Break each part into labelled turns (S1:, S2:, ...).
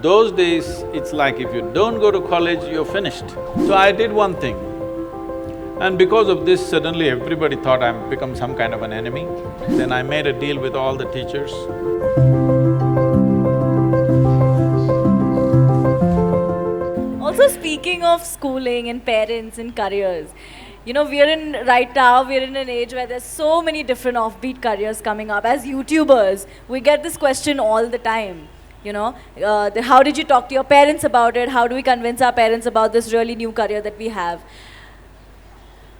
S1: Those days, it's like if you don't go to college, you're finished. So I did one thing, and because of this, suddenly everybody thought I'm become some kind of an enemy. Then I made a deal with all the teachers.
S2: Also, speaking of schooling and parents and careers, right now, we're in an age where there's so many different offbeat careers coming up. As YouTubers, we get this question all the time. How did you talk to your parents about it? How do we convince our parents about this really new career that we have?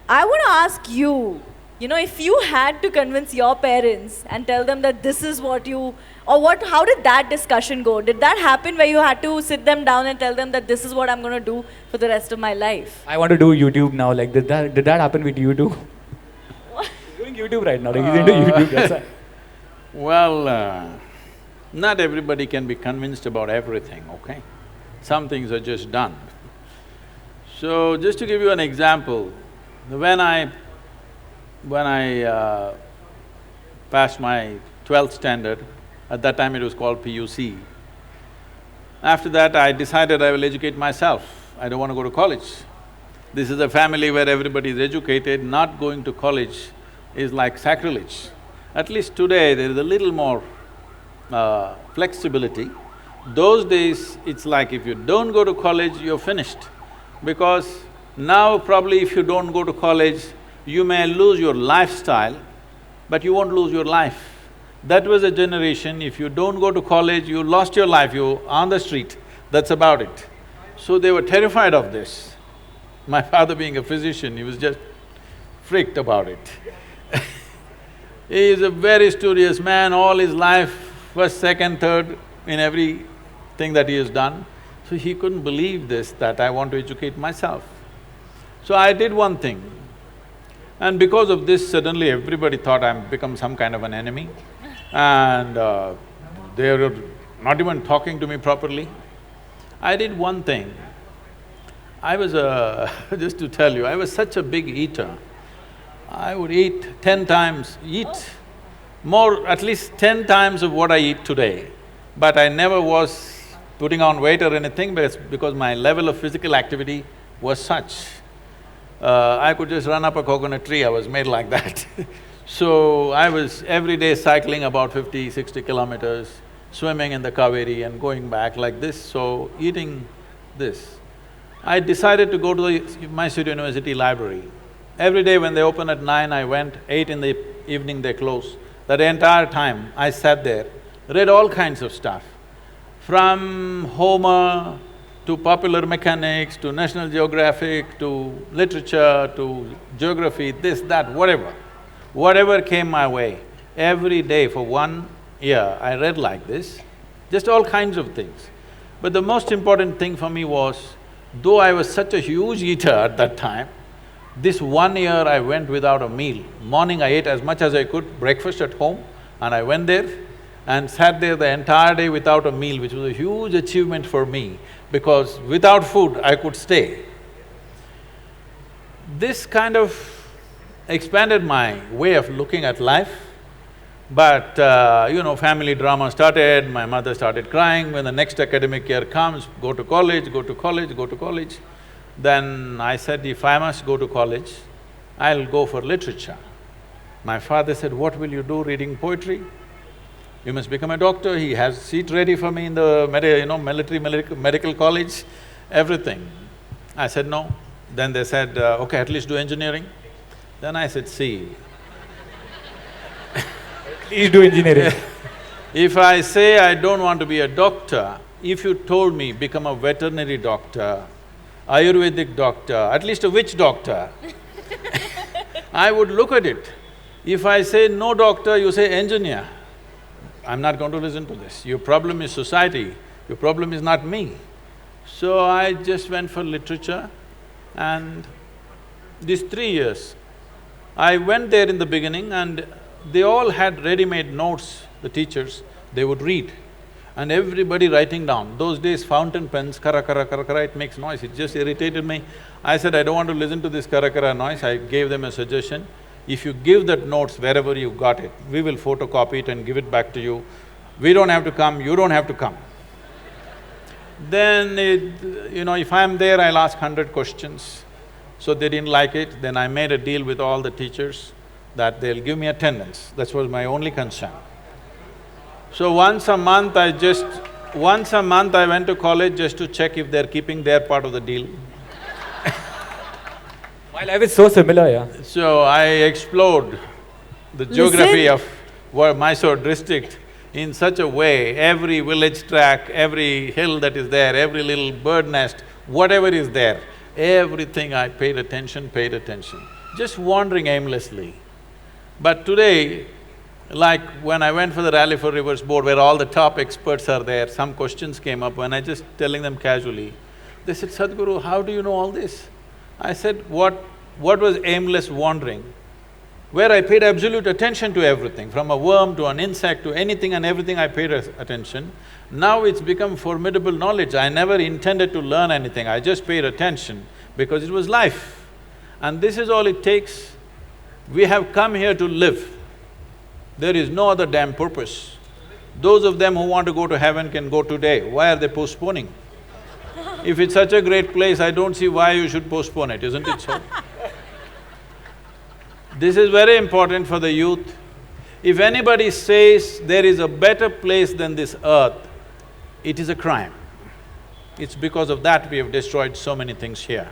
S2: I want to ask you, if you had to convince your parents and tell them that this is what you, how did that discussion go? Did that happen where you had to sit them down and tell them that this is what I'm going to do for the rest of my life?
S3: I want to do YouTube now. Like, did that happen with you too?
S2: What?
S3: He's doing YouTube right now. Like, he's into YouTube. That's why.
S1: Well, not everybody can be convinced about everything, okay? Some things are just done. So, just to give you an example, when I passed my 12th standard, at that time it was called PUC. After that, I decided I will educate myself. I don't want to go to college. This is a family where everybody is educated. Not going to college is like sacrilege. At least today, there is a little more flexibility. Those days, it's like if you don't go to college, you're finished. Because now probably if you don't go to college, you may lose your lifestyle, but you won't lose your life. That was a generation, if you don't go to college, you lost your life, you're on the street, that's about it. So they were terrified of this. My father being a physician, he was just freaked about it. He is a very studious man, all his life, first, second, third in everything that he has done. So he couldn't believe this, that I want to educate myself. So I did one thing, and because of this, suddenly everybody thought I'm become some kind of an enemy, and they were not even talking to me properly. I did one thing. I was just to tell you, I was such a big eater. I would eat 10 times, more, at least 10 times of what I eat today. But I never was putting on weight or anything because my level of physical activity was such. I could just run up a coconut tree, I was made like that. So I was every day cycling about 50, 60 kilometers, swimming in the Kaveri and going back like this, so eating this. I decided to go to the Mysore University library. Every day when they open at 9, I went, 8 in the evening they close. That entire time I sat there, read all kinds of stuff. From Homer to popular mechanics, to National Geographic, to literature, to geography, this, that, whatever. Whatever came my way, every day for 1 year I read like this, just all kinds of things. But the most important thing for me was, though I was such a huge eater at that time, this 1 year I went without a meal. Morning I ate as much as I could, breakfast at home, and I went there and sat there the entire day without a meal, which was a huge achievement for me, because without food I could stay. This kind of expanded my way of looking at life, but family drama started, my mother started crying when the next academic year comes, go to college, go to college, go to college. Then I said, if I must go to college, I'll go for literature. My father said, what will you do reading poetry? You must become a doctor. He has seat ready for me in the medical college, everything. I said no. Then they said, okay, at least do engineering. Then I said, see,
S3: Please do engineering.
S1: if I say I don't want to be a doctor, if you told me become a veterinary doctor, Ayurvedic doctor, at least a witch doctor, I would look at it. If I say no doctor, you say engineer, I'm not going to listen to this. Your problem is society, your problem is not me. So I just went for literature, and these 3 years, I went there in the beginning and they all had ready-made notes, the teachers, they would read. And everybody writing down. Those days fountain pens, kara kara kara kara, it makes noise, it just irritated me. I said, I don't want to listen to this kara kara noise. I gave them a suggestion. If you give that notes wherever you got it, we will photocopy it and give it back to you. We don't have to come, you don't have to come. Then if I'm there, I'll ask 100 questions. So they didn't like it, then I made a deal with all the teachers that they'll give me attendance. That was my only concern. So once a month I went to college just to check if they're keeping their part of the deal.
S3: My life is so similar, yeah.
S1: So I explored the geography of Mysore district in such a way, every village track, every hill that is there, every little bird nest, whatever is there, everything I paid attention, just wandering aimlessly. But today, like when I went for the Rally for Rivers board where all the top experts are there, some questions came up when I just telling them casually, they said, Sadhguru, how do you know all this? I said, what was aimless wandering? Where I paid absolute attention to everything, from a worm to an insect to anything and everything I paid attention. Now it's become formidable knowledge. I never intended to learn anything, I just paid attention because it was life. And this is all it takes. We have come here to live. There is no other damn purpose. Those of them who want to go to heaven can go today. Why are they postponing? If it's such a great place, I don't see why you should postpone it, isn't it so? This is very important for the youth. If anybody says there is a better place than this earth, it is a crime. It's because of that we have destroyed so many things here.